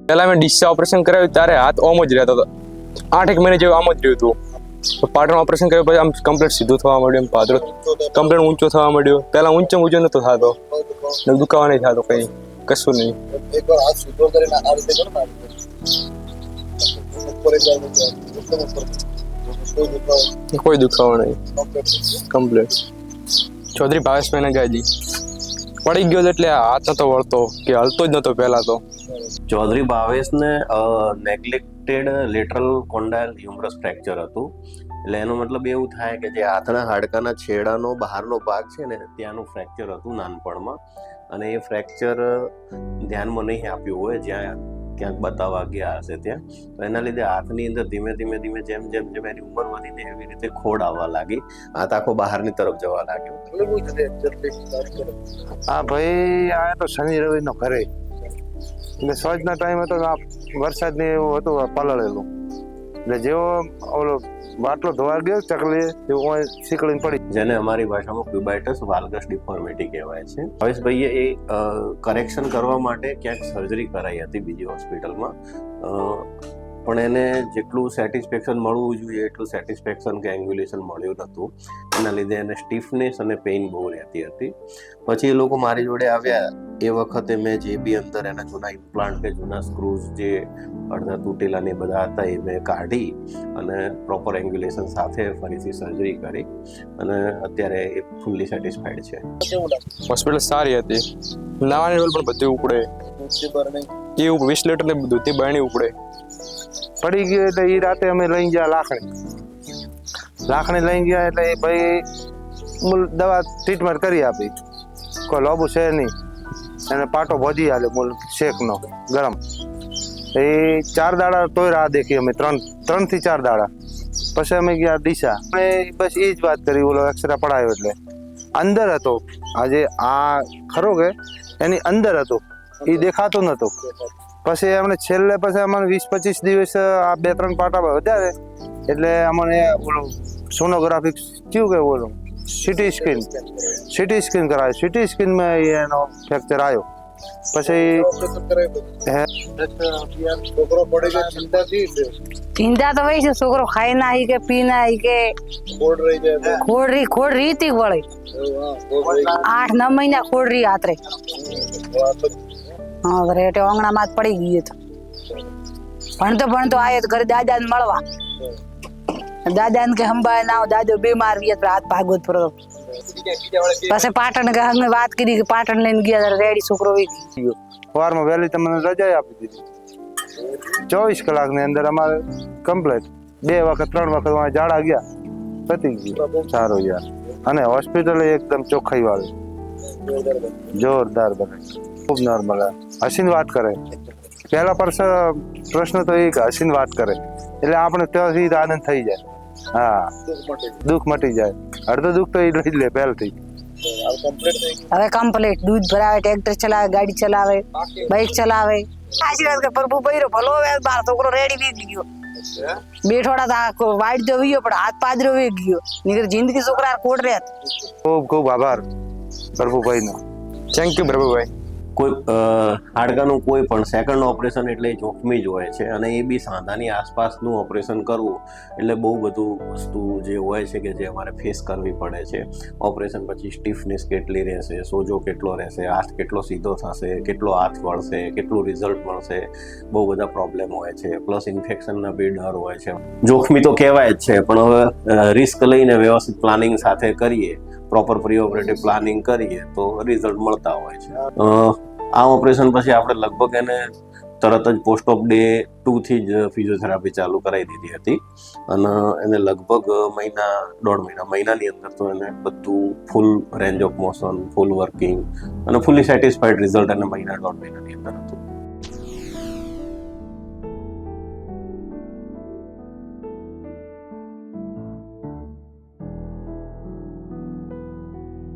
પહેલા મેં ડિસ્ચા ઓપરેશન કરાવ્યું ત્યારે હાથ ઓમ જ રહેતો હતો, 8 મહિને જેવું આમ જ રહ્યું હતું. પાટણ ઓપરેશન કર્યું પછી આમ કમ્પ્લીટ સીધું થવા માંડ્યું, પાદરો કમ્પ્લીટ ઊંચો થવા માંડ્યો. પહેલા ઊંચો નતો થતો, દુખાવા નહીં થતો, કઈ કશું નહીં. એકવાર હાથ સીધો કરીને આ રીતે કરો ને કોઈ દુખાવો નહીં, કમ્પ્લીટ. ચૌધરી ભાવેશભાઈને ગાયદી પડી ગયો એટલે હાથ નતો વળતો કે હલતો જ નતો પહેલા તો. ચૌધરી ભાવેશને neglected lateral condyle humerus fracture હતું. એટલે એનો મતલબ એવું થાય કે જે હાથના હાડકાના છેડાનો બહારનો ભાગ છે ને ત્યાંનું ફ્રેક્ચર હતું નાનપણમાં, અને એ ફ્રેક્ચર ધ્યાનમાં નહીં આપ્યું હોય જ્યાં ક્યાંક બતાવવા ગયા હશે ત્યાં. તો એના લીધે હાથની અંદર ધીમે ધીમે જેમ એની ઉંમર વધીને એવી રીતે ખોડ આવવા લાગી, હાથ આખો બહારની તરફ જવા લાગ્યો. હા ભાઈ, આ તો શનિ રવિ નો ઘરે એટલે સોજના ટાઈમ હતો, વરસાદ ને એવું હતું પલળેલું, એટલે જેવો ઓલો બાટલો ધોવા ગયો ચકલી એવું શીકળીને પડી, જેને અમારી ભાષામાં ક્યુબાઇટસ વાલ્ગસ ડિફોર્મિટી કહેવાય છે. હવેશભાઈએ એ કરેક્શન કરવા માટે ક્યાંક સર્જરી કરાઈ હતી બીજી હોસ્પિટલમાં, પણ એને જેટલું સેટિસ્ફેક્શન મળવું જોઈએ એટલું સેટિસ્ફેક્શન કે એંગ્યુલેશન મળ્યું નહોતું. એના લીધે એને સ્ટીફનેસ અને પેઇન બહુ રહેતી હતી. પછી એ લોકો મારી જોડે આવ્યા એ વખતે મેં જે બી અંદર એના જૂના ઇમ્પ્લાન્ટ કે જૂના સ્ક્રૂઝ જે અડધા તૂટેલા ને બધા હતા એ મેં કાઢી અને પ્રોપર એંગ્યુલેશન સાથે ફરીથી સર્જરી કરી, અને અત્યારે એ ફૂલ્લી સેટિસ્ફાઈડ છે. હોસ્પિટલ સારી હતી, નાવાની રોલ પણ બધું ઉપડે, એ 20 લીટર ને બધું તે બાયણી ઉપડે. પડી ગયો એટલે એ રાતે અમે લઈ ગયા લાખણી લઈ ગયા, એટલે એ ભાઈ દવા ટ્રીટમેન્ટ કરી આપી, કોઈ લોબુ છે નહીં, એને પાટો ભોજી આલ્યો મૂળ શેકનો ગરમ. એ 4 દાડા તોય રાહ દેખી અમે, 3 થી 4 દાડા. પછી અમે ગયા ડીસા, બસ એ જ વાત કરી, ઓલો એક્સરે પડાયો એટલે અંદર હતો. આજે આ ખરો કે એની અંદર હતો, એ દેખાતો નતો. પછી અમને છેલ્લે પછી અમને 20-25 દિવસ આ 2-3 પાટા વધારે, એટલે અમને ઓલું સોનોગ્રાફી થયું કે ઓલું સીટી સ્કેન કરાયું. સીટી સ્કેનમાં એનો ફ્રેક્ચર આવ્યો. પછી છોકરો પડે કે ચિંતા થી ચિંતા તો હોય છે, છોકરો ખાઈ ના આવી કે પી ના આવી કે ખોડ રહી જાય, ખોડ રીતી વળે. 8-9 મહિના ખોડ રહી આતરે. હા, રેટે ઓંગણામાં પડી ગઈ તો ભણતો આવ્યો તો ઘરે દાદા ને મળવા. દાદા ને કે હંબા ના દાદો બીમાર ગયા તો હાથ ભાગવત પડતો. પછી પાટણ કે અમે વાત કરી કે પાટણ લઈને ગયા, રેડી છોકરો વીકી ગયો. સવારમાં વહેલી તમને રજા આપી દીધી, 24 કલાકની અંદર અમારે કમ્પ્લીટ 2 વખત 3 વખત ઝાડા ગયા, પતી ગયું. સારું યાર, અને હોસ્પિટલ એકદમ ચોખ્ખાઈ વાળી, જોરદાર બને, ખૂબ નોર્મલ. હસીને વાત કરે, પહેલા પ્રશ્ન તો એ કે હસીને વાત કરે એટલે આપણે ત્યાંથી આનંદ થઈ જાય. હા, દુઃખ મટી જાય. અડધો દુઃખ તો એ લઈ લે પહેલથી. હવે કમ્પ્લીટ દૂધ ભરાવે, ટ્રેક્ટર ચલાવે, ગાડી ચલાવે, બાઇક ચલાવે. આશીર્વાદ કે પ્રભુ બૈરો ભલો બાર છોકરો રેડી વીગી ગયો. બેઠોડા વાઈટ તો વીયો પણ હાથ પાદરો વીગી ગયો. નીકળી જિંદગી છોકરા કોટ રહે. ખૂબ આભાર પ્રભુભાઈ નો. Thank you Prabhubhai. કોઈ હાડકાનું કોઈ પણ સેકન્ડ ઓપરેશન એટલે જોખમી જ હોય છે, અને એ બી સાંધાની આસપાસનું ઓપરેશન કરવું એટલે બહુ બધું વસ્તુ જે હોય છે કે જે અમારે ફેસ કરવી પડે છે. ઓપરેશન પછી સ્ટીફનેસ કેટલી રહેશે, સોજો કેટલો રહેશે, હાથ કેટલો સીધો થશે, કેટલો હાથ વળશે, કેટલું રિઝલ્ટ મળશે, બહુ બધા પ્રોબ્લેમ હોય છે. પ્લસ ઇન્ફેક્શનના બી ડર હોય છે. જોખમી તો કહેવાય જ છે, પણ હવે રિસ્ક લઈને વ્યવસ્થિત પ્લાનિંગ સાથે કરીએ, પ્રોપર પ્રી ઓપરેટિવ પ્લાનિંગ કરીએ તો રિઝલ્ટ મળતા હોય છે. આ ઓપરેશન પછી આપણે લગભગ એને તરત જ પોસ્ટ ઓફ ડે 2 થી જ ફિઝિયોથેરાપી ચાલુ કરાવી દીધી હતી, અને એને લગભગ મહિનાની અંદર તો એને બધું full range of motion, full working અને ફૂલી સેટિસ્ફાઈડ રિઝલ્ટ એને 1.5 મહિનાની અંદર હતું.